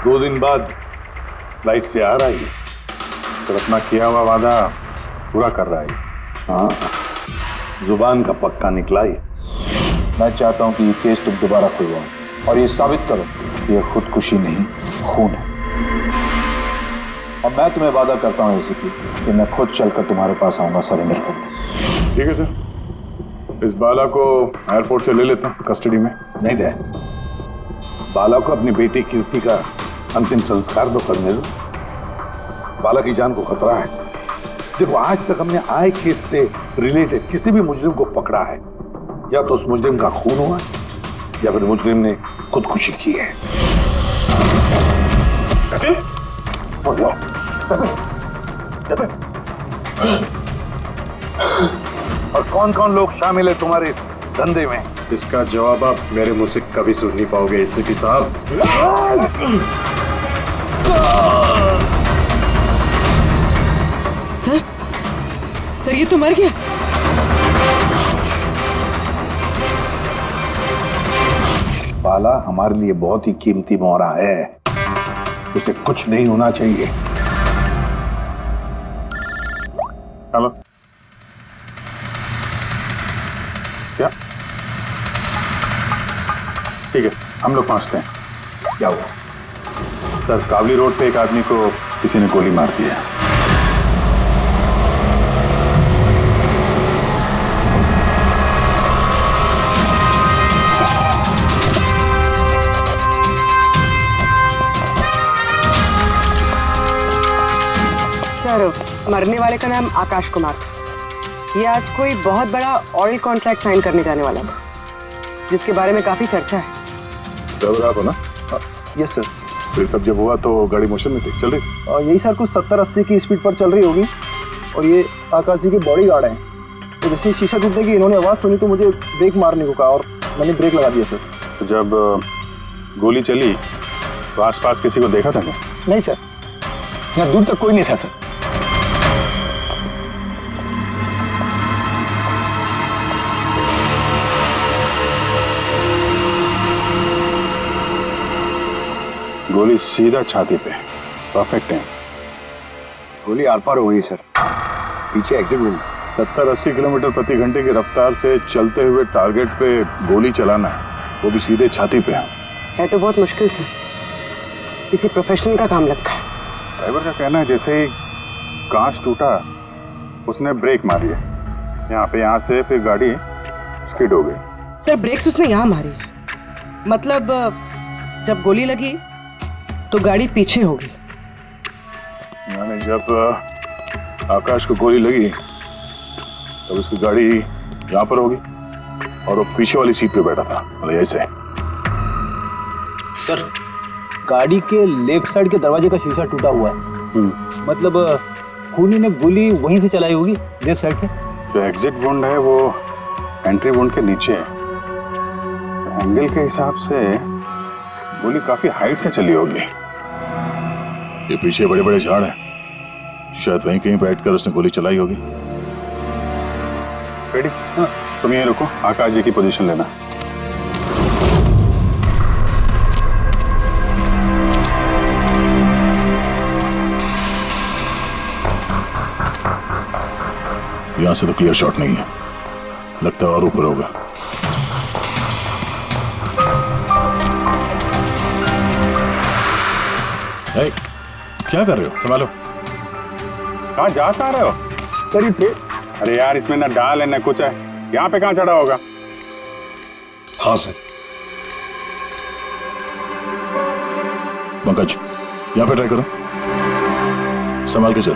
2 दिन बाद फ्लाइट से आ रहा है तो अपना किया हुआ वादा पूरा कर रहा है। हाँ, जुबान का पक्का निकला ही। मैं चाहता हूं कि ये केस तुम दोबारा खुलवाओ और ये साबित करो कि ये खुदकुशी नहीं, खून है। और मैं तुम्हें वादा करता हूं एसीपी कि मैं खुद चलकर तुम्हारे पास आऊंगा सरेंडर करने। ठीक है सर, इस बाला को एयरपोर्ट से ले लेता हूँ कस्टडी में। नहीं दे, बाला को अपनी बेटी कीर्ति का अंतिम संस्कार तो करने दो। बाला की जान को खतरा है। देखो, आज तक हमने आए केस से रिलेटेड किसी भी मुजरिम को पकड़ा है, या तो उस मुजरिम का खून हुआ है या फिर मुजरिम ने खुदकुशी की है। और कौन कौन लोग शामिल है तुम्हारे धंधे में? इसका जवाब आप मेरे मुंह से कभी सुन नहीं पाओगे एसीपी साहब। सर ये तो मर गया। बाला हमारे लिए बहुत ही कीमती मोहरा है, उसे कुछ नहीं होना चाहिए। हेलो, क्या? ठीक है, हम लोग पहुंचते हैं। क्या हुआ? सर, कावली रोड पे एक आदमी को किसी ने गोली मार दी है। सर, मरने वाले का नाम आकाश कुमार था। ये आज कोई बहुत बड़ा ऑयल कॉन्ट्रैक्ट साइन करने जाने वाला था, जिसके बारे में काफी चर्चा है। ड्राइवर आप हो ना? Yes sir. तो ये सब जब हुआ तो गाड़ी मोशन में थी, चल रही थी? यही सर कुछ 70-80 की स्पीड पर चल रही होगी। और ये आकाश जी के बॉडी गार्ड हैं, तो जैसे शीशा टूटने की इन्होंने आवाज़ सुनी तो मुझे ब्रेक मारने को कहा और मैंने ब्रेक लगा दिया सर। तो जब गोली चली तो आसपास किसी को देखा था क्या? नहीं सर, यहाँ दूर तक कोई नहीं था सर। गोली सीधा छाती पे, परफेक्ट है। गोली आर पार हो गई सर, पीछे एग्जिट हुई। 70-80 किलोमीटर प्रति घंटे की रफ्तार से चलते हुए टारगेट पे गोली चलाना है, वो भी सीधे छाती पे है तो बहुत मुश्किल से किसी प्रोफेशनल का काम लगता है। ड्राइवर का कहना है जैसे ही कांच टूटा उसने ब्रेक मारी है यहाँ से, फिर गाड़ी स्किड हो गई। सर, ब्रेक्स उसने यहाँ मारी, मतलब जब गोली लगी तो गाड़ी पीछे होगी। यानी जब आकाश को गोली लगी तब उसकी गाड़ी यहाँ पर होगी और वो पीछे वाली सीट पे बैठा था, मतलब ऐसे। सर, गाड़ी के लेफ्ट साइड के दरवाजे का शीशा टूटा हुआ है, मतलब खूनी ने गोली वहीं से चलाई होगी, लेफ्ट साइड से। जो एग्जिट वुंड है वो एंट्री वुंड के नीचे है, एंगल के हिसाब से गोली काफी हाइट से चली होगी। ये पीछे बड़े बड़े झाड़ हैं, शायद वहीं कहीं बैठकर उसने गोली चलाई होगी। रेडी? हाँ, तुम यहीं रुको, आकाश जी की पोजीशन लेना। यहां से तो क्लियर शॉट नहीं है, लगता है और ऊपर होगा। क्या कर रहे हो? संभालो। कहाँ जा रहे हो? अरे यार, इसमें ना डाल है ना कुछ है, यहाँ पे कहाँ चढ़ा होगा? हाँ सर। पंकज, यहाँ पे ट्राई करो, संभाल के चलो।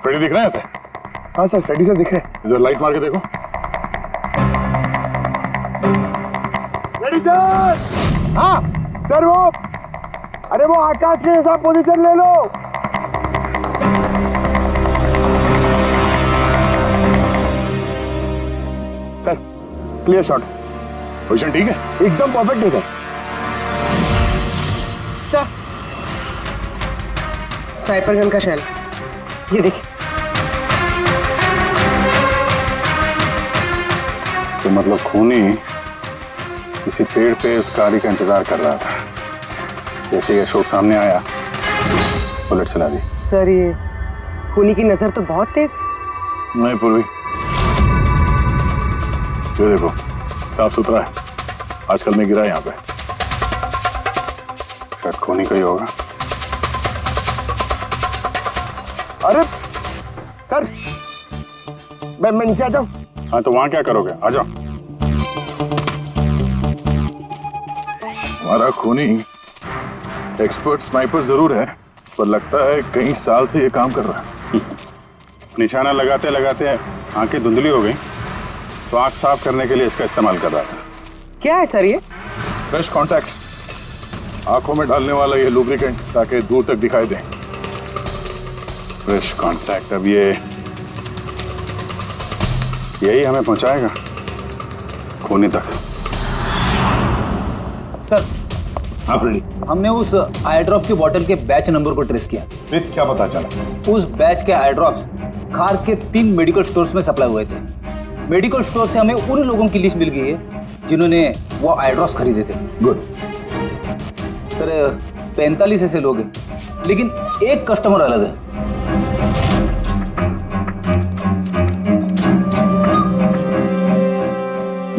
फ्रेडी दिख रहे हैं ऐसे? हाँ सर, फ्रेडी सर दिख रहे हैं। इधर लाइट मार के देखो। हाँ सर, वो आकाश के साथ पोजीशन ले लो। Sir, clear shot. पोजीशन ठीक है? एकदम परफेक्ट है सर। सर, स्नाइपर गन का शेल, ये देखिए। तो मतलब खूनी किसी पेड़ पे उस गाड़ी का इंतजार कर रहा था। जैसे ही अशोक सामने आया, बुलेट चला दी। सर ये खूनी की नजर तो बहुत तेज है। नहीं पूर्वी, ये देखो साफ सुथरा है। आजकल मैं गिरा यहाँ पे। शायद खूनी का ही होगा। अरे सर, मैं नीचे आ जाऊं? हाँ तो वहां क्या करोगे? आ जाओ। हमारा खूनी एक्सपर्ट स्नाइपर जरूर है, पर लगता है कई साल से ये काम कर रहा है। निशाना लगाते लगाते आंखें धुंधली हो गई, तो आंख साफ करने के लिए इसका इस्तेमाल कर रहा था। क्या है सर ये? फ्रेश कांटेक्ट, आंखों में डालने वाला ये लुब्रिकेंट, ताकि दूर तक दिखाई दे। फ्रेश कांटेक्ट, अब ये यही हमें पहुंचाएगा खूनी तक। सर, हाँ फ्रेडी, हमने उस आई ड्रॉप के बॉटल के बैच नंबर को ट्रेस किया। फिर क्या पता चला? उस बैच के आई ड्रॉप्स खार के 3 मेडिकल स्टोर्स में सप्लाई हुए थे। मेडिकल स्टोर से हमें उन लोगों की लिस्ट मिल गई है जिन्होंने वो आई ड्रॉप्स खरीदे थे। गुड। सर 45 ऐसे लोग हैं, लेकिन एक कस्टमर अलग है।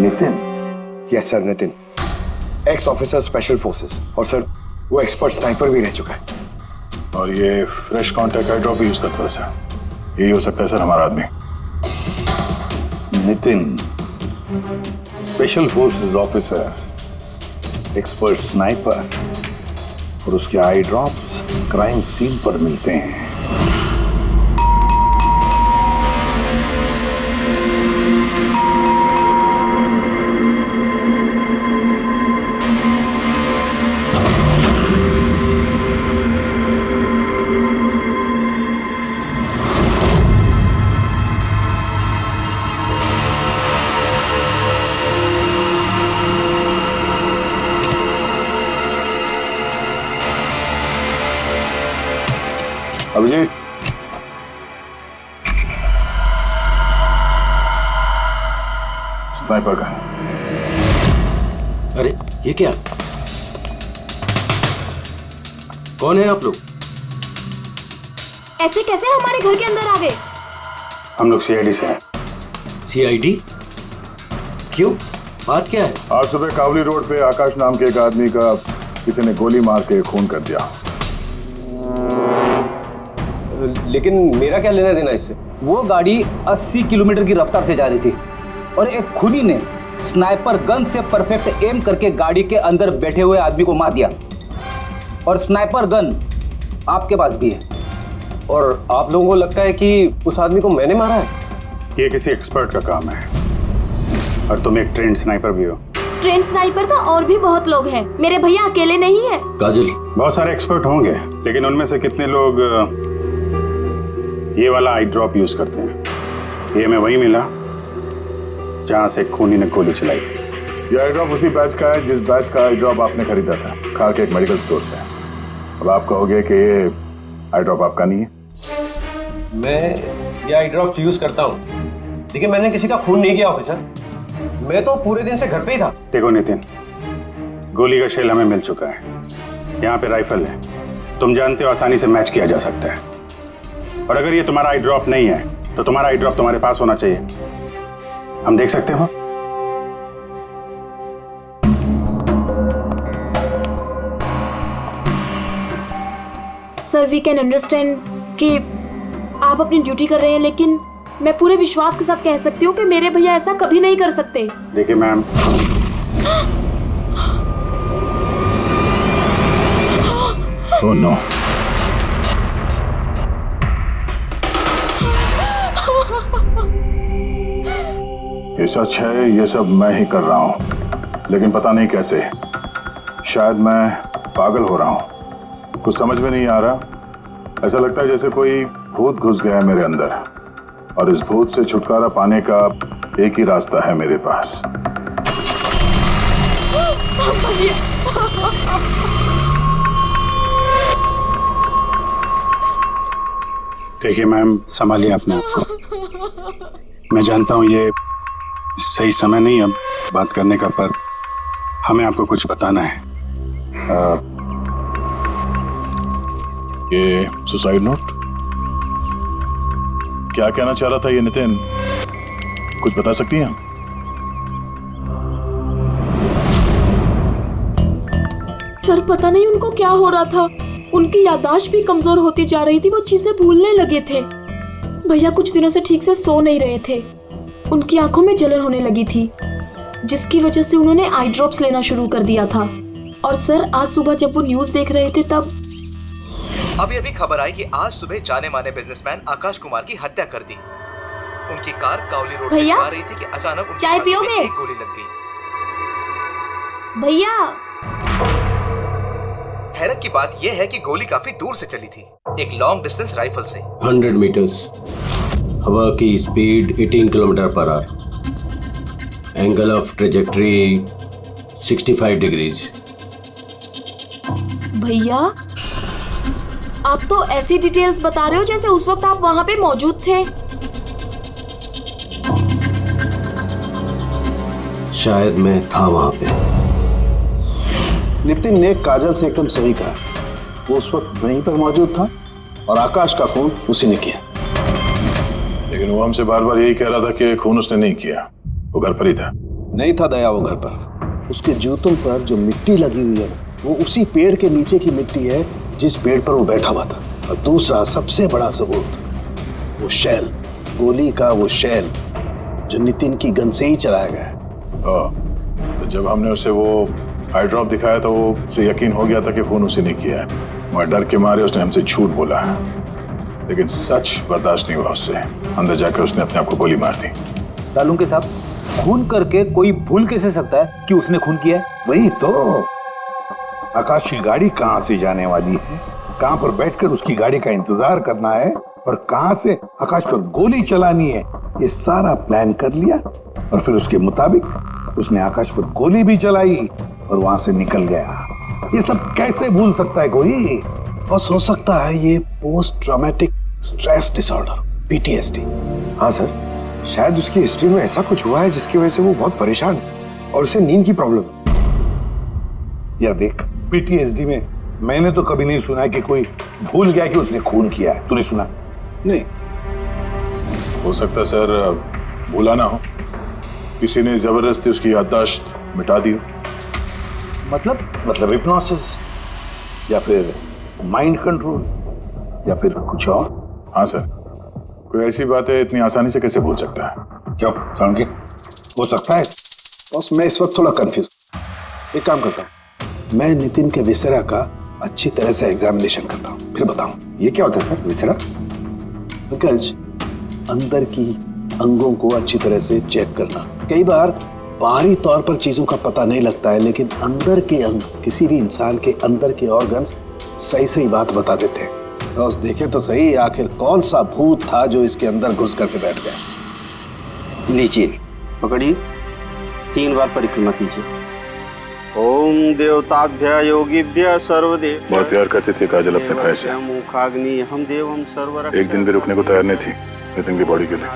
Nitin? Yes sir, Nitin, x officer special forces, और सर वो एक्सपर्ट स्नाइपर भी रह चुका है। और ये फ्रेश कांटेक्ट आई ड्रॉप यूज करता है सर। यही हो सकता है सर हमारा आदमी। Nitin, special forces officer, expert sniper और उसके आई ड्रॉप्स क्राइम सीन पर मिलते हैं। अभिजीत, स्नाइपर का। अरे ये क्या? कौन है आप लोग? ऐसे कैसे हमारे घर के अंदर आ गए? हम लोग सीआईडी से हैं। सीआईडी? क्यों? बात क्या है? आज सुबह कावली रोड पे आकाश नाम के एक आदमी का किसी ने गोली मार के खून कर दिया। लेकिन मेरा क्या लेना देना इससे? वो गाड़ी 80 किलोमीटर की रफ्तार से जा रही थी और एक खूनी ने स्नाइपर गन से परफेक्ट एम करके गाड़ी के अंदर बैठे हुए आदमी को मार दिया। और स्नाइपर गन आपके पास भी है। और आप लोगों को लगता है कि उस आदमी को मैंने मारा है? ये किसी एक्सपर्ट का काम है, और तुम एक ट्रेंड स्नाइपर भी हो। ट्रेन स्नाइपर तो और भी बहुत लोग हैं, मेरे भैया अकेले नहीं है। काजल, बहुत सारे एक्सपर्ट होंगे, लेकिन उनमें से कितने लोग ये वाला आई ड्रॉप यूज करते हैं? ये हमें वही मिला जहां से खूनी ने गोली चलाई थी। ये आई ड्रॉप उसी बैच का है जिस बैच का आई ड्रॉप आपने खरीदा था खार के एक मेडिकल स्टोर से। अब आप कहोगे कि ये आई ड्रॉप आपका नहीं है। मैं ये आई ड्रॉप्स यूज करता हूँ, लेकिन मैंने किसी का खून नहीं किया ऑफिसर। मैं तो पूरे दिन से घर पे ही था। देखो नितिन, गोली का शेल हमें मिल चुका है, यहाँ पे राइफल है, तुम जानते हो आसानी से मैच किया जा सकता है। और अगर ये तुम्हारा आई ड्रॉप नहीं है तो तुम्हारा आई ड्रॉप तुम्हारे पास होना चाहिए। हम देख सकते हो? सर वी कैन अंडरस्टैंड कि आप अपनी ड्यूटी कर रहे हैं, लेकिन मैं पूरे विश्वास के साथ कह सकती हूँ कि मेरे भैया ऐसा कभी नहीं कर सकते। देखिए मैम, ओह नो, ये सच है, ये सब मैं ही कर रहा हूं, लेकिन पता नहीं कैसे। शायद मैं पागल हो रहा हूं, कुछ समझ में नहीं आ रहा। ऐसा लगता है जैसे कोई भूत घुस गया है मेरे अंदर, और इस भूत से छुटकारा पाने का एक ही रास्ता है मेरे पास। देखिए मैम, संभालिए अपने आप को। मैं जानता हूँ ये सही समय नहीं अब बात करने का, पर हमें आपको कुछ बताना है। ये सुसाइड नोट क्या कहना चाह रहा था ये नितिन, कुछ बता सकती हैं? सर पता नहीं उनको क्या हो रहा था, उनकी याददाश्त भी कमजोर होती जा रही थी, वो चीजें भूलने लगे थे। भैया कुछ दिनों से ठीक से सो नहीं रहे थे, उनकी आंखों में जलन होने लगी थी, जिसकी वजह से उन्होंने आई ड्रॉप्स लेना शुरू कर दिया था। और सर आज सुबह जब वो न्यूज देख रहे थे तब अभी खबर आई कि आज सुबह जाने माने बिजनेसमैन आकाश कुमार की हत्या कर दी। उनकी कार कावली रोड से जा रही थी कि अचानक उनकी चाय छाती में पियोगे? एक गोली लग गई। भैया हैरत की बात यह है कि गोली काफी दूर से चली थी, एक लॉन्ग डिस्टेंस राइफल से। 100 मीटर्स, हवा की speed 18 kilometre per hour, angle of trajectory 65 degrees. भैया आप तो ऐसी डिटेल्स बता रहे हो जैसे उस वक्त आप वहां पे मौजूद थे। शायद मैं था वहां पे। नितिन ने काजल से एकदम सही कहा, वो उस वक्त वहीं पर मौजूद था और आकाश का खून उसी ने किया। लेकिन वो हमसे बार बार यही कह रहा था कि खून उसने नहीं किया, वो घर पर ही था। नहीं था दया वो घर पर, उसके जूतों पर जो मिट्टी लगी हुई है वो उसी पेड़ के नीचे की मिट्टी है जिस पेड़ पर वो बैठा हुआ था। और दूसरा सबसे बड़ा सबूत, वो शैल, गोली का वो शैल जो नितिन की गन से ही चलाया गया है। तो जब हमने उसे वो आई ड्रॉप दिखाया तो वो उसे यकीन हो गया था कि खून उसी ने किया है, मगर डर के मारे उसने हमसे झूठ बोला है। लेकिन सच बर्दाश्त नहीं हुआ उससे, अंदर जाकर उसने अपने आप को गोली मार दी। सालुंके साहब, खून करके कोई भूल कैसे सकता है कि उसने खून किया है? वही तो, आकाश की गाड़ी कहाँ से जाने वाली है, कहाँ पर बैठकर उसकी गाड़ी का इंतजार करना है और कहाँ से आकाश पर गोली चलानी है, ये सारा प्लान कर लिया। और फिर उसके मुताबिक उसने आकाश पर गोली भी चलाई और वहां से निकल गया। ये सब कैसे भूल सकता है कोई? बस हो सकता है ये post traumatic stress disorder, PTSD। हाँ सर, शायद उसकी हिस्ट्री में ऐसा कुछ हुआ है जिसकी वजह से वो बहुत परेशान है और उसे नींद की प्रॉब्लम है। या देख, PTSD में मैंने तो कभी नहीं सुना कि कोई भूल गया कि उसने खून किया है। तूने सुना? नहीं। हो सकता है सर भूला ना हो, किसी ने जबरदस्ती उसकी याददाश्त मिटा दी हो। मतलब हिप्नोसिस या फिर माइंड कंट्रोल या फिर कुछ और। हाँ सर, कोई ऐसी बात है इतनी आसानी से कैसे भूल सकता है? क्यों सालुंके, हो सकता है? बस मैं इस वक्त थोड़ा कंफ्यूज। एक काम करता हूँ, मैं नितिन के विसरा का अच्छी तरह से एग्जामिनेशन करता हूँ, फिर बताऊँ। ये क्या होता है सर, विसरा? पंकज, अंदर की अंगों को अच्छी तरह से चेक करना। कई बार बाहरी तौर पर चीजों का पता नहीं लगता है, लेकिन अंदर के अंग, किसी भी इंसान के अंदर के ऑर्गन्स सही सही बात बता देते हैं। तो देखे तो सही, आखिर कौन सा भूत था जो इसके अंदर घुस करके बैठ गया। लीजिए, पकड़िए, 3 बार परिक्रमा कीजिए। ओम देवताभ्य योगिभ्य सर्वदेव। बहुत प्यार करती थी काजल अपने भाई से, मुखाग्नि हम देवम सर्वरक्षक। एक दिन भी रुकने को तैयार नहीं थी नितिन की बॉडी के लिए।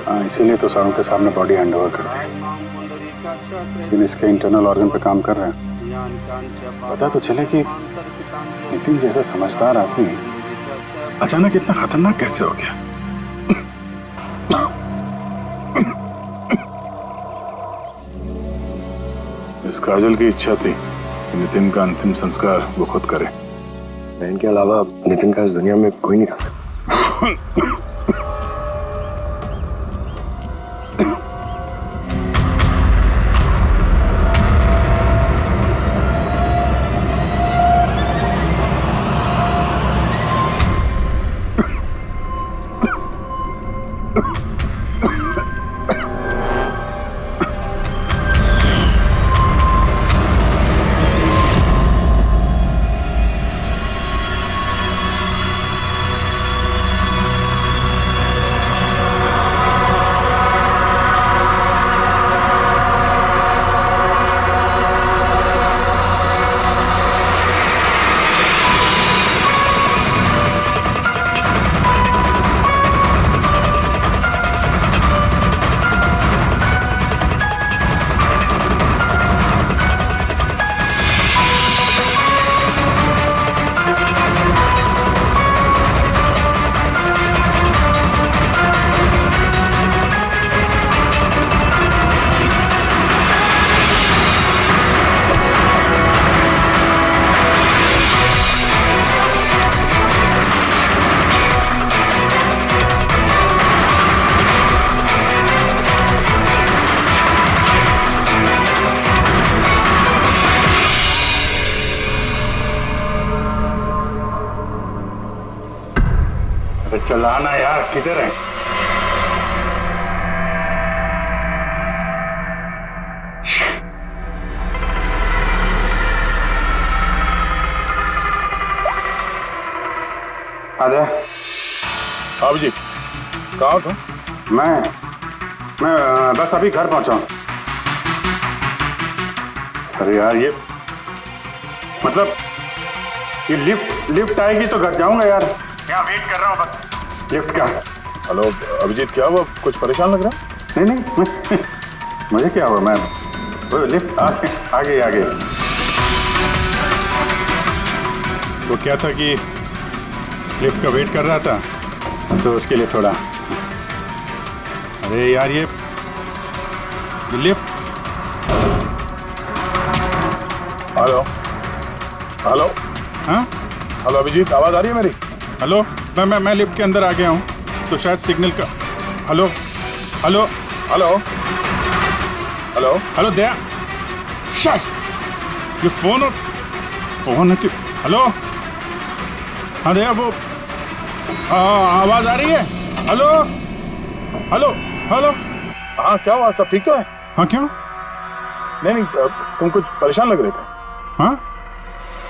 हाँ, इसीलिए तो सारों के सामने बॉडी हैंड ओवर कर दी, लेकिन इसके इंटरनल ऑर्गन पे काम कर रहे हैं। पता तो चले कि नितिन जैसा समझदार आदमी अचानक इतना खतरनाक कैसे हो गया। इस काजल की इच्छा थी कि नितिन का अंतिम संस्कार वो खुद करे। बहन के अलावा नितिन का इस दुनिया में कोई नहीं कर सकता। चलाना यार, किधर है? आजा। आप जी कहाँ था? मैं बस अभी घर पहुंचा हूं। अरे यार ये मतलब ये लिफ्ट आएगी तो घर जाऊंगा यार। यहाँ वेट कर रहा हूँ बस लिफ्ट का। हेलो अभिजीत, क्या हुआ? कुछ परेशान लग रहा? नहीं मुझे क्या हुआ, मैं वो लिफ्ट आ गई। तो क्या था कि लिफ्ट का वेट कर रहा था तो उसके लिए थोड़ा। अरे यार ये लिफ्ट। हेलो हाँ हेलो अभिजीत, आवाज आ रही है मेरी? हेलो, मैं लिफ्ट के अंदर आ गया हूँ तो शायद सिग्नल का। Hello hello hello hello hello Daya, शायद ये फोन है कि। हेलो हाँ दया, वो आवाज आ रही है? Hello hello hello. हाँ क्या हुआ, सब ठीक तो है? हाँ क्यों? नहीं तुम कुछ परेशान लग रहे थे। हाँ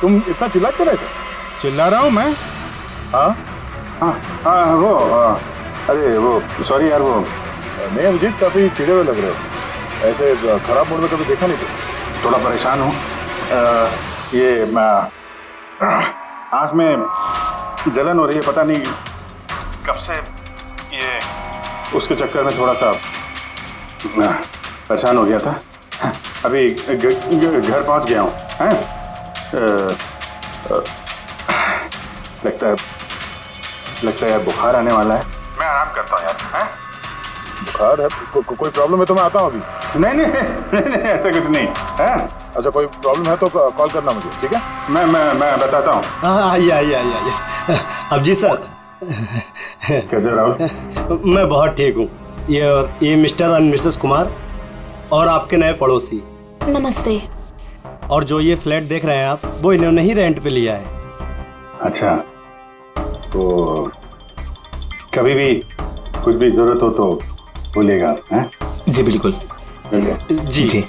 तुम इतना चिल्ला क्यों रहे थे? चिल्ला रहा हूँ मैं? हाँ वो अरे वो सॉरी यार, वो नहीं अभिजीत, काफी चिड़े हुए लग रहे हो। ऐसे खराब मूड में कभी देखा नहीं था। थोड़ा परेशान हूँ। ये आँख में जलन हो रही है, पता नहीं कब से। ये उसके चक्कर में थोड़ा सा परेशान हो गया था। अभी घर पहुंच गया हूँ। लगता है यार बुखार आने वाला है। मैं आराम करता हूँ यार। बुखार है? कोई प्रॉब्लम है तो मैं आता हूँ अभी। नहीं ऐसा कुछ नहीं है। अच्छा कोई प्रॉब्लम है तो कॉल करना मुझे, ठीक है? मैं बताता हूँ। आइए। अभिजीत सर। कैसे राहुल? मैं बहुत ठीक हूँ। ये मिस्टर और मिसेस कुमार और आपके नए पड़ोसी। नमस्ते। और जो ये फ्लैट देख रहे हैं आप, वो इन्होंने ही रेंट पे लिया है। अच्छा, तो कभी भी कुछ भी जरूरत हो तो बोलिएगा। हैं? जी बिल्कुल। जी।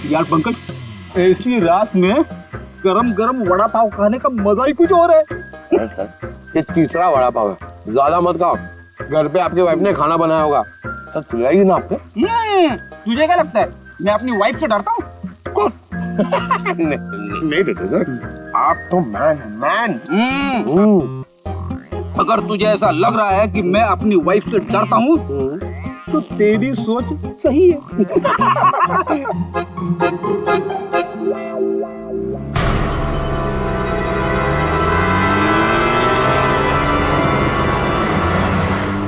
यार पंकज, ऐसी रात में गरम गरम वड़ा पाव खाने का मजा ही कुछ और है। ये तीसरा वड़ा पाव है, ज्यादा मत खाओ। घर पे आपकी वाइफ ने खाना बनाया होगा तो खिलाएगी ना आपने। तुझे क्या लगता है मैं अपनी वाइफ से डरता हूँ? नहीं देते सर, आप तो मैन। अगर तुझे ऐसा लग रहा है कि मैं अपनी वाइफ से डरता हूँ तो तेरी सोच सही है।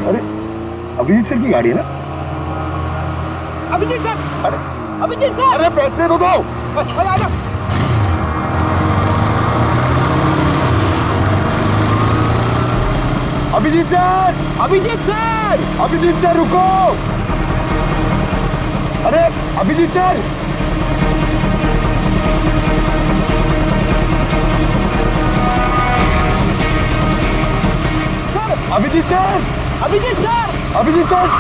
अरे अभिजीत सर की गाड़ी है ना? अभिजीत सर, अभिजीत सर, अरे पैसे तो दो। अच्छा अभिजीत सर, अभिजीत सर रुको। अरे अभिजीत सर, अभिजीत सर।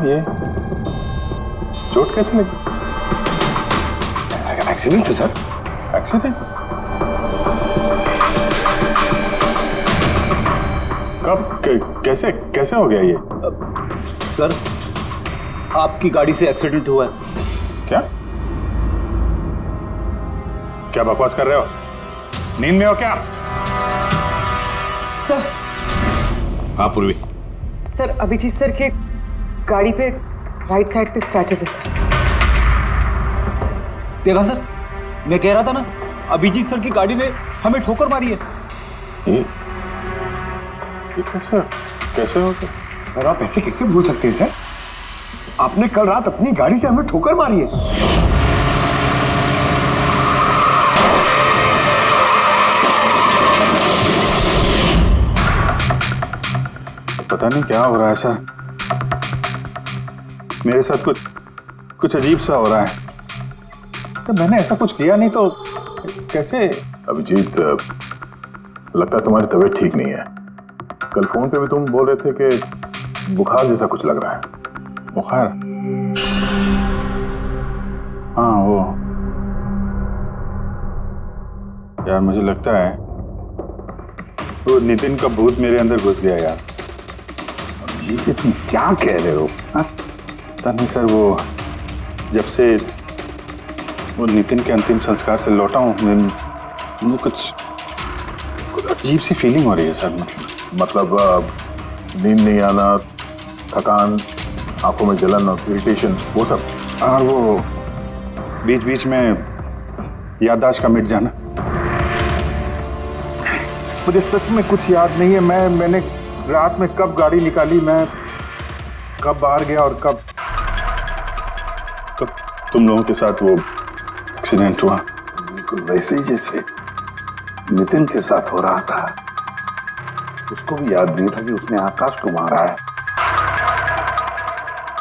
ये चोट कैसे लगी? एक्सीडेंट से सर। एक्सीडेंट? कब कैसे कैसे हो गया ये? सर, आपकी गाड़ी से एक्सीडेंट हुआ है। क्या क्या बकवास कर रहे हो? नींद में हो क्या? सर। हाँ पूर्वी। सर, अभिजीत सर के गाड़ी पे राइट साइड पे स्क्रैचेस है सर। देखा सर, मैं कह रहा था ना, अभिजीत सर की गाड़ी ने हमें ठोकर मारी है। ये कैसे कैसे हो गया? सर आप ऐसे कैसे भूल सकते हैं सर? आपने कल रात अपनी गाड़ी से हमें ठोकर मारी है। पता नहीं क्या हो रहा है सर, मेरे साथ कुछ अजीब सा हो रहा है। तो मैंने ऐसा कुछ किया नहीं तो कैसे? अभिजीत, लगता है तुम्हारी तबीयत ठीक नहीं है। कल फोन पे भी तुम बोल रहे थे कि बुखार जैसा कुछ लग रहा है। बुखार? हाँ वो यार, मुझे लगता है वो नितिन का भूत मेरे अंदर घुस गया यार। ये तुम क्या कह रहे हो? पता नहीं सर, वो जब से वो नितिन के अंतिम संस्कार से लौटा हूँ, मुझे कुछ अजीब सी फीलिंग हो रही है सर। मतलब नींद नहीं आना, थकान, आंखों में जलन और इरिटेशन, वो सब। और वो बीच बीच में याददाश्त का मिट जाना। मुझे सच में कुछ याद नहीं है। मैंने रात में कब गाड़ी निकाली, मैं कब बाहर गया और कब तुम लोगों के साथ वो एक्सीडेंट हुआ। बिल्कुल वैसे ही जैसे नितिन के साथ हो रहा था। उसको भी याद नहीं था कि उसने आकाश को मारा है।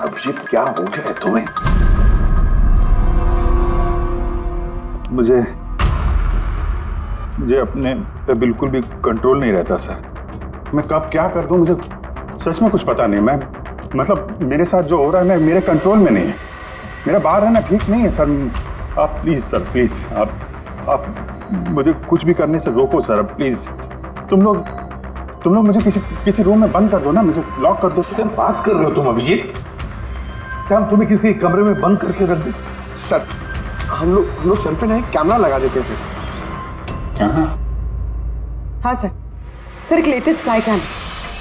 अभिजीत, क्या हो गया है तुम्हें? मुझे अपने पे बिल्कुल भी कंट्रोल नहीं रहता सर। मैं कब क्या कर दूं, मुझे सच में कुछ पता नहीं। मैं मतलब मेरे साथ जो हो रहा है मैं मेरे कंट्रोल में नहीं है। मेरा बाहर रहना ठीक नहीं है सर। आप प्लीज सर, प्लीज आप मुझे कुछ भी करने से रोको सर, प्लीज। तुम लोग मुझे किसी रूम में बंद कर दो ना, मुझे लॉक कर दो। सिर्फ बात कर रहे हो तुम अभिजीत? क्या हम तुम्हें किसी कमरे में बंद करके रख दे? सर हम लोग सर पे ना एक कैमरा लगा देते सर। कहाँ? हाँ सर। सर एक लेटेस्ट फ्लाई कैम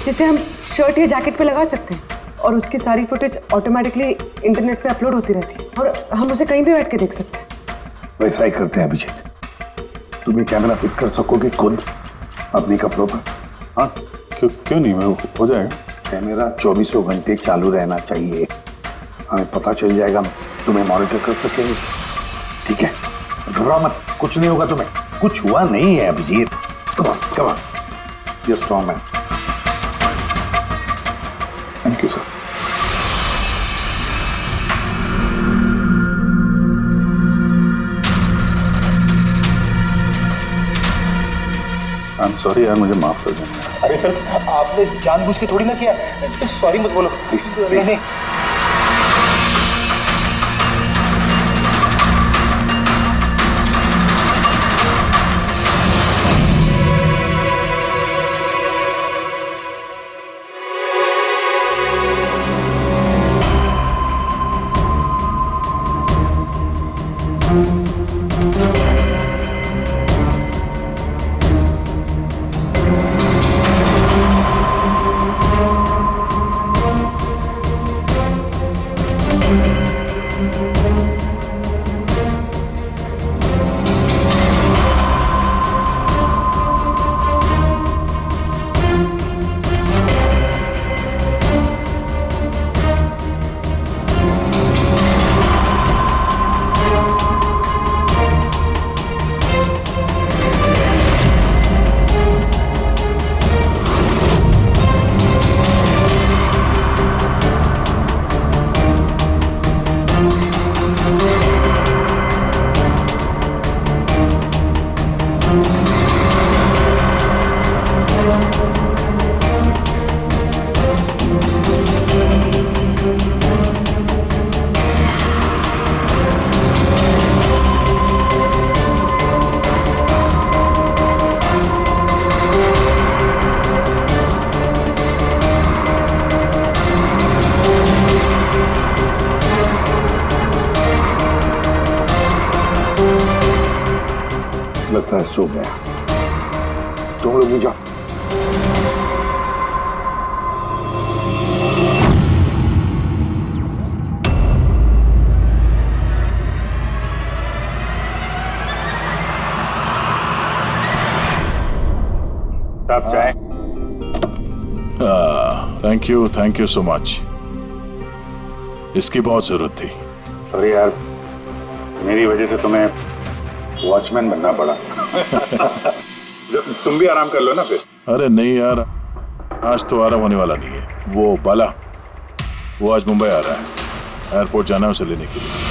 जिसे हम शर्ट या जैकेट पे लगा सकते हैं और उसकी सारी फुटेज ऑटोमेटिकली इंटरनेट पे अपलोड होती रहती है और हम उसे कहीं भी बैठ के देख सकते हैं। वैसा ही करते हैं अभिजीत। तुम ये कैमरा फिट कर सकोगे खुद अपने कपड़ों पर? हाँ क्यों नहीं, वो हो जाएगा। कैमरा 24 घंटे चालू रहना चाहिए। हमें पता चल जाएगा, तुम्हें मॉनिटर कर सकेंगे। ठीक है, घबराओ मत, कुछ नहीं होगा तुम्हें। कुछ हुआ नहीं है Abhijeet. Come on, you strong man. Thank you sir. I am sorry यार, मुझे माफ कर देना। अरे सर, आपने जानबूझ के थोड़ी ना किया। सॉरी मत बोलो। नहीं। लगता है सो गया। तुम लोग भी जाओ। आप चाय। Thank you so much. इसकी बहुत जरूरत थी। अरे यार, मेरी वजह से तुम्हें वॉचमैन बनना पड़ा। तुम भी आराम कर लो ना फिर। अरे नहीं यार, आज तो आराम होने वाला नहीं है। वो बाला, वो आज मुंबई आ रहा है, एयरपोर्ट जाना है उसे लेने के लिए।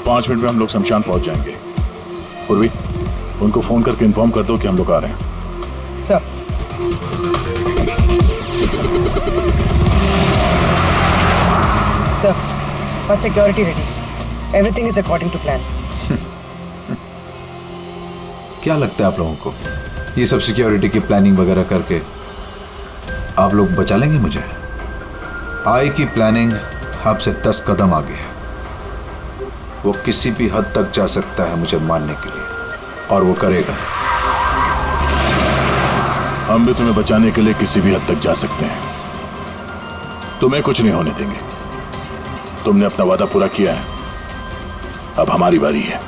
5 मिनट में हम लोग शमशान पहुंच जाएंगे। पूर्वी, उनको फोन करके इन्फॉर्म कर दो कि हम लोग आ रहे हैं। सर। सर, बस security ready. Everything is according to plan. क्या लगता है आप लोगों को, ये सब सिक्योरिटी की प्लानिंग वगैरह करके आप लोग बचा लेंगे मुझे? आई की प्लानिंग आपसे 10 कदम आगे है। वो किसी भी हद तक जा सकता है मुझे मारने के लिए, और वो करेगा। हम भी तुम्हें बचाने के लिए किसी भी हद तक जा सकते हैं। तुम्हें कुछ नहीं होने देंगे। तुमने अपना वादा पूरा किया है, अब हमारी बारी है।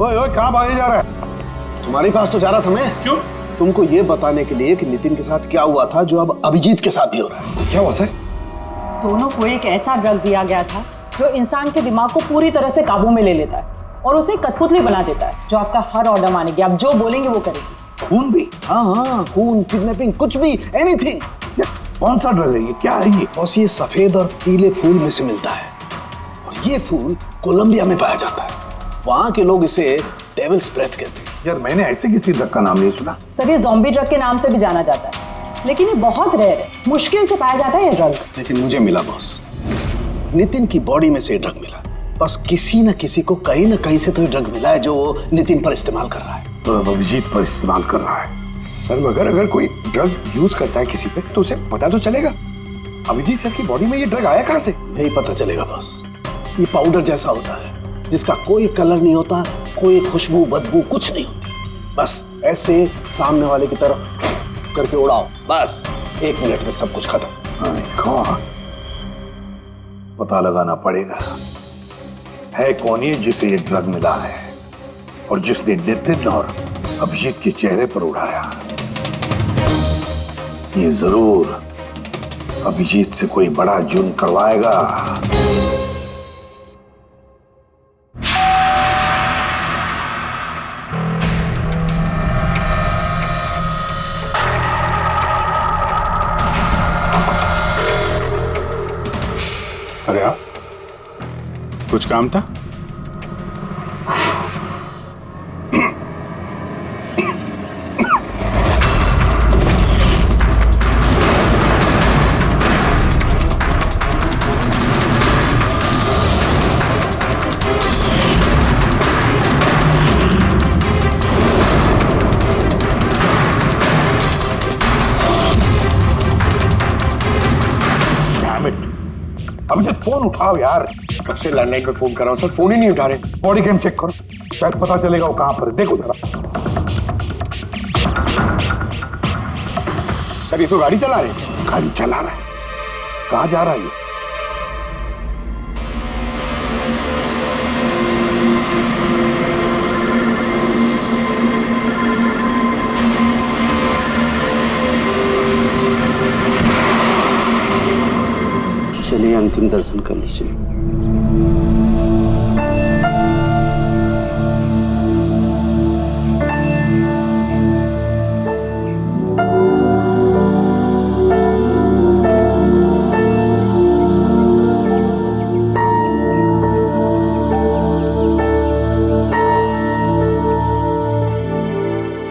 ओए कहाँ भागे जा रहा है? तुम्हारे पास तो जा रहा था मैं। क्यों? तुमको ये बताने के लिए कि नितिन के साथ क्या हुआ था जो अब अभिजीत के साथ भी हो रहा है। क्या हुआ सर? दोनों को एक ऐसा ड्रग दिया गया था जो इंसान के दिमाग को पूरी तरह से काबू में ले लेता है और उसे कठपुतली बना देता है, जो आपका हर ऑर्डर मानेगी। आप जो बोलेंगे वो करेगी। खून भी? हाँ, खून, किडनैपिंग, कुछ भी, एनीथिंग। कौन सा ड्रग है ये? क्या है ये? बस ये सफेद और पीले फूल में से मिलता है, और ये फूल कोलंबिया में पाया जाता है। वहाँ के लोग इसे डेविल्स ब्रेथ कहते हैं। यार मैंने ऐसे किसी ड्रग का नाम नहीं सुना। सर, ये ज़ॉम्बी ड्रग के नाम से भी जाना जाता है, लेकिन ये बहुत रेयर है, मुश्किल से पाया जाता है ये ड्रग। लेकिन मुझे मिला बॉस, नितिन की बॉडी में से ये ड्रग मिला। बस किसी न किसी को कहीं ना कहीं से तो ये ड्रग मिला है जो वो नितिन पर इस्तेमाल कर रहा है। तो अभिजीत पर इस्तेमाल कर रहा है। सर, मगर अगर कोई ड्रग यूज करता है किसी पे तो उसे पता तो चलेगा। अभिजीत सर की बॉडी में ये ड्रग आया कहाँ से? नहीं पता चलेगा बॉस। ये पाउडर जैसा होता है जिसका कोई कलर नहीं होता, कोई खुशबू बदबू कुछ नहीं होती। बस ऐसे सामने वाले की तरफ करके उड़ाओ, बस 1 मिनट में सब कुछ खत्म। पता लगाना पड़ेगा है कौन ये जिसे ये ड्रग मिला है और जिसने नितिन और अभिजीत के चेहरे पर उड़ाया। ये जरूर अभिजीत से कोई बड़ा जुर्म करवाएगा। अरे आप, कुछ काम था? अभिजीत फोन उठाओ यार। कब से लैंडलाइन पे फोन कर रहा हूं सर, फोन ही नहीं उठा रहे। बॉडी कैम चेक करो, शायद पता चलेगा वो कहां पर है। देखो जरा। सर, ये तो गाड़ी चला रहे हैं। गाड़ी चला रहा है? कहां जा रहा है ये? चलिए अंतिम दर्शन कर लीजिए।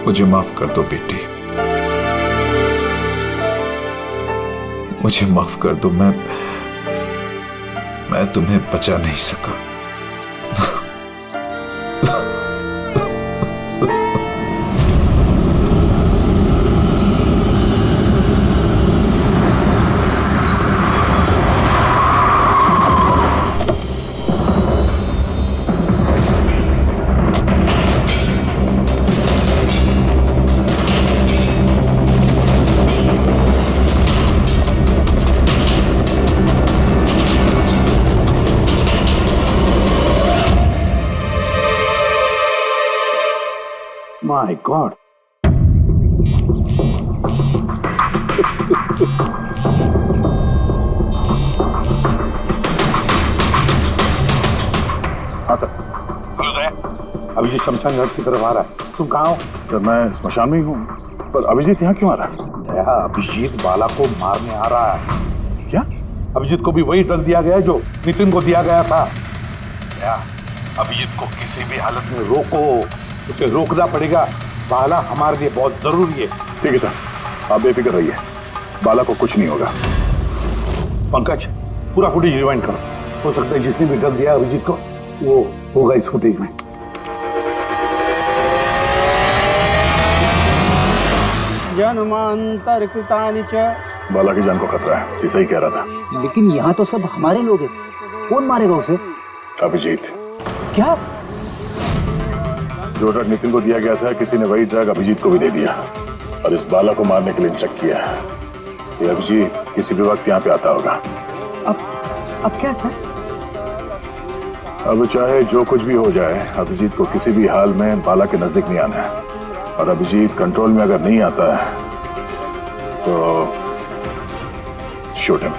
मुझे माफ कर दो बेटी, मुझे माफ कर दो। मैं तुम्हें बचा नहीं सका। My God. हाँ सर। हेलो दया, अभिजीत शमशान घाट की तरफ आ रहा है। तुम कहाँ हो? सर मैं स्मशान में ही हूँ, पर अभिजीत यहाँ क्यों आ रहा है? दया, अभिजीत बाला को मारने आ रहा है। क्या? अभिजीत को भी वही ड्रग दिया गया है जो नितिन को दिया गया था। दया, अभिजीत को किसी भी हालत में रोको, उसे रोकना पड़ेगा। बाला हमारे लिए बहुत जरूरी है। ठीक है सर, आप बेफिक्र रहिए, बाला को कुछ नहीं होगा। पंकज, पूरा फुटेज रिवाइंड करो। हो सकता है जिसने भी ड्रग दिया अभिजीत को वो होगा इस फुटेज में। जन्मांतर कृतानि च। बाला की जान को खतरा है, ये सही कह रहा था। लेकिन यहाँ तो सब हमारे लोग हैं, कौन मारेगा उसे? अभिजीत। क्या? जो ड्रग नितिन को दिया गया था, किसी ने वही ड्रग अभिजीत को भी दे दिया और इस बाला को मारने के लिए इंस्ट्रक्ट किया है। ये अभिजीत किसी भी वक्त यहाँ पे आता होगा। अब क्या सर? अब चाहे जो कुछ भी हो जाए, अभिजीत को किसी भी हाल में बाला के नजदीक नहीं आना है। और अभिजीत कंट्रोल में अगर नहीं आता है तो शूट हिम।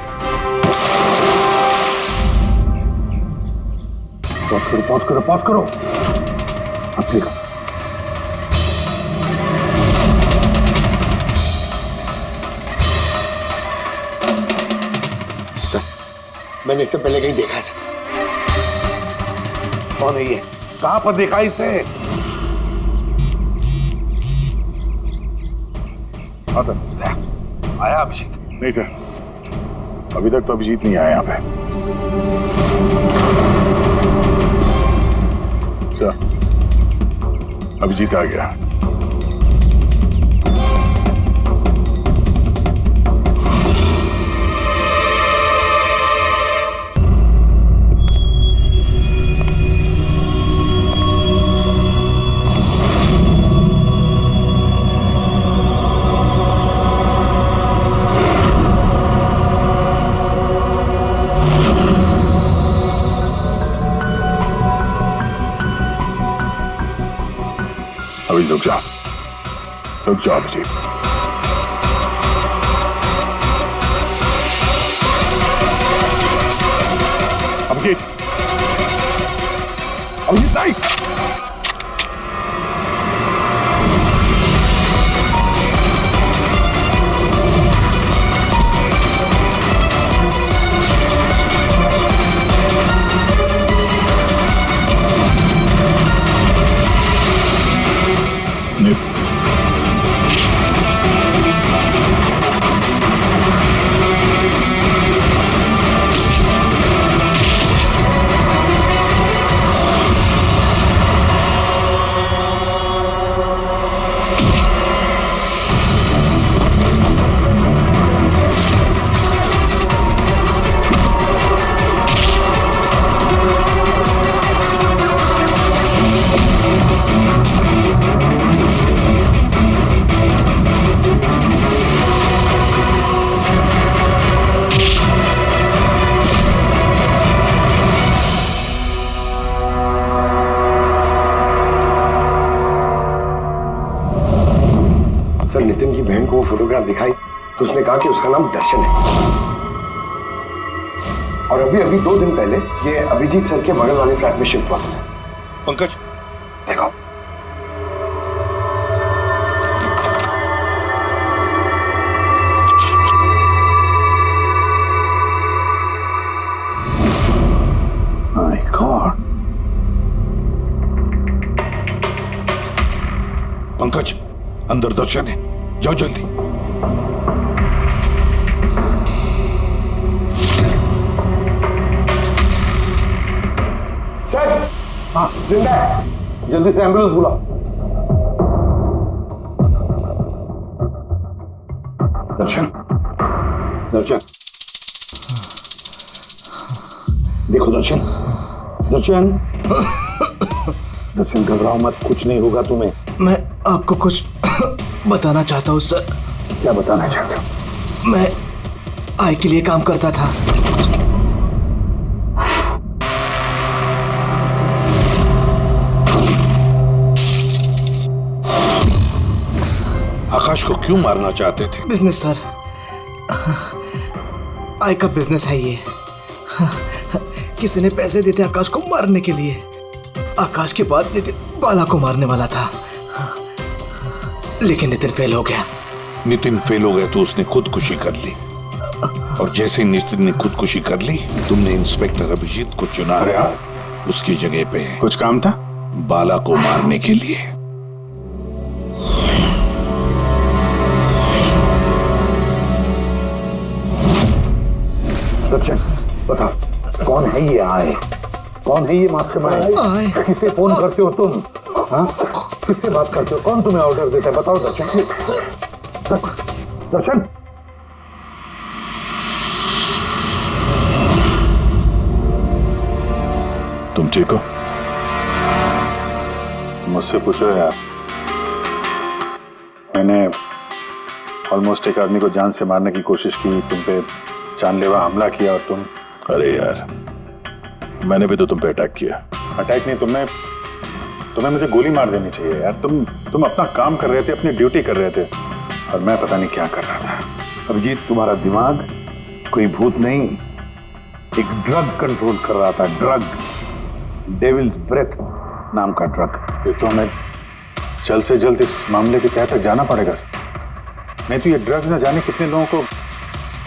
पॉज करो। अब देखो, सर मैंने इससे पहले कहीं देखा है सर। कौन है ये? कहां पर देखा इसे? हाँ सर। आया अभिजीत? नहीं सर, अभी तक तो अभिजीत नहीं आया यहाँ पे। सर, अभिजीत आ गया। अभी रुक जाओ अभिजीत। अभिजीत नहीं। सर नितिन की बहन को वो फोटोग्राफ दिखाई तो उसने कहा कि उसका नाम दर्शन है। और अभी 2 दिन पहले ये अभिजीत सर के बगल वाले फ्लैट में शिफ्ट हुआ था। पंकज देखो, माय गॉड। पंकज, अंदर दर्शन है, जाओ जल्दी। सर हाँ, जिंदा है। जल्दी से एम्बुलेंस बुलाओ। दर्शन, देखो दर्शन, घबराओ मत, कुछ नहीं होगा तुम्हें। मैं आपको कुछ बताना चाहता हूँ सर। क्या बताना चाहते हो? मैं आई के लिए काम करता था। को क्यों मारना चाहते थे? बिजनेस सर, आय का बिजनेस है ये। किसी ने पैसे देते आकाश को मारने के लिए। आकाश के बाद नितिन बाला को मारने वाला था, लेकिन नितिन फेल हो गया। नितिन फेल हो गया तो उसने खुदकुशी कर ली, और जैसे ही नितिन ने खुदकुशी कर ली, तुमने इंस्पेक्टर अभिजीत को चुना उसकी जगह पे। कुछ काम था? बाला को मारने के लिए। सचिन, बता कौन है ये आए? कौन है ये मास्टरमाइंड? किसे फोन करते हो तुम? हाँ, किससे बात करते हो? कौन तुम्हें ऑर्डर देता है? बताओ दर्शन। दर्शन, तुम ठीक हो? मुझसे पूछो यार। मैंने ऑलमोस्ट एक आदमी को जान से मारने की कोशिश की, तुम पे जानलेवा हमला किया, और तुम। अरे यार, मैंने भी तो तुम पे अटैक किया। अटैक नहीं, तुम्हें मुझे गोली मार देनी चाहिए यार। तुम अपना काम कर रहे थे, अपनी ड्यूटी कर रहे थे, और मैं पता नहीं क्या कर रहा था। अभिजीत, तुम्हारा दिमाग कोई भूत नहीं, एक ड्रग कंट्रोल कर रहा था। ड्रग, डेविल्स ब्रेथ नाम का ड्रग। फिर तो हमें जल्द से जल्द इस मामले के तहत जाना पड़ेगा। नहीं तो ये ड्रग्स न जाने कितने लोगों को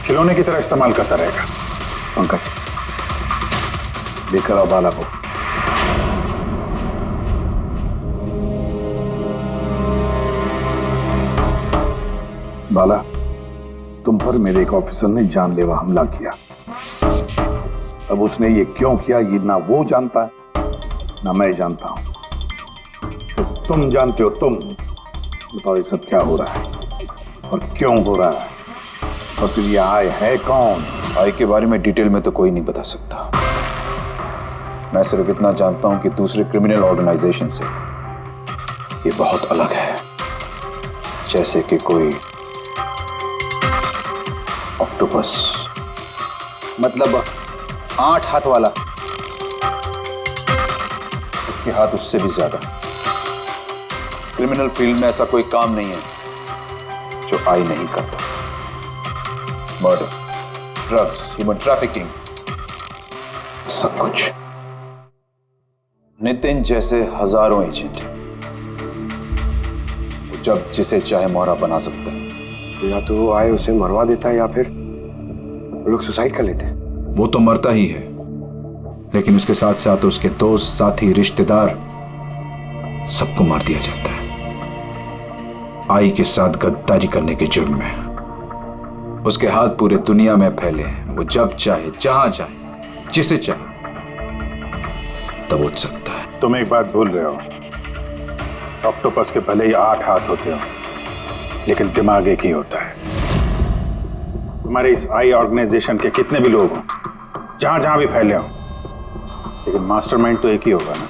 खिलौने की तरह इस्तेमाल करता रहेगा। पंकज, लेकर आओ बाला को। बाला, तुम पर मेरे एक ऑफिसर ने जानलेवा हमला किया। अब उसने ये क्यों किया, ये ना वो जानता है ना मैं जानता हूं। तो तुम जानते हो। तुम बताओ ये सब क्या हो रहा है और क्यों हो रहा है, और फिर ये आय है कौन? आय के बारे में डिटेल में तो कोई नहीं बता सकता। मैं सिर्फ इतना जानता हूं कि दूसरे क्रिमिनल ऑर्गेनाइजेशन से ये बहुत अलग है, जैसे कि कोई ऑक्टोपस। मतलब 8 हाथ वाला। इसके हाथ उससे भी ज्यादा। क्रिमिनल फील्ड में ऐसा कोई काम नहीं है जो आय नहीं करता। मर्डर, ड्रग्स, ह्यूमन ट्रैफिकिंग, सब कुछ। नितिन जैसे हजारों एजेंट हैं, जब जिसे चाहे मोहरा बना सकता है। या तो आए उसे मरवा देता है, या फिर लोग सुसाइड कर लेते हैं। वो तो मरता ही है, लेकिन उसके साथ साथ उसके दोस्त, साथी, रिश्तेदार, सबको मार दिया जाता है आई के साथ गद्दारी करने के जुर्म में। उसके हाथ पूरे दुनिया में फैले हैं। वो जब चाहे, जहां चाहे, जिसे चाहे दबोच सकता है। तुम एक बात भूल रहे हो, ऑक्टोपस के भले ही 8 हाथ होते हो, लेकिन दिमाग एक ही होता है। तुम्हारे इस आई ऑर्गेनाइजेशन के कितने भी लोग हों, जहां जहां भी फैले हों, लेकिन मास्टरमाइंड तो एक ही होगा ना।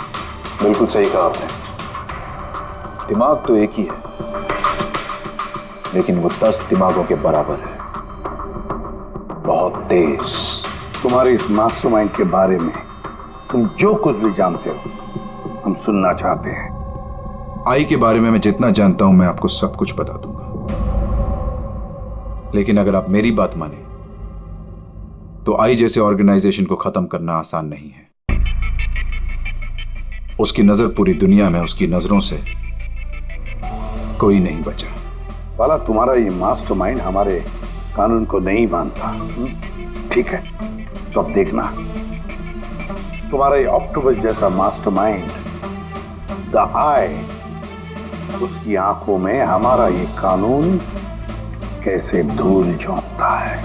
बिल्कुल सही कहा आपने। दिमाग तो एक ही है, लेकिन वो 10 दिमागों के बराबर है, बहुत तेज। तुम्हारे इस मास्टरमाइंड के बारे में तुम जो कुछ भी जानते हो हम सुनना चाहते हैं। आई के बारे में मैं जितना जानता हूं मैं आपको सब कुछ बता दूंगा, लेकिन अगर आप मेरी बात माने तो आई जैसे ऑर्गेनाइजेशन को खत्म करना आसान नहीं है। उसकी नजर पूरी दुनिया में, उसकी नजरों से कोई नहीं बचा। बाला, तुम्हारा ये मास्टरमाइंड हमारे कानून को नहीं मानता। ठीक है, तो अब देखना, तुम्हारा ये ऑक्टोपस जैसा मास्टरमाइंड, द आई, उसकी आंखों में हमारा ये कानून कैसे धूल झोंकता है।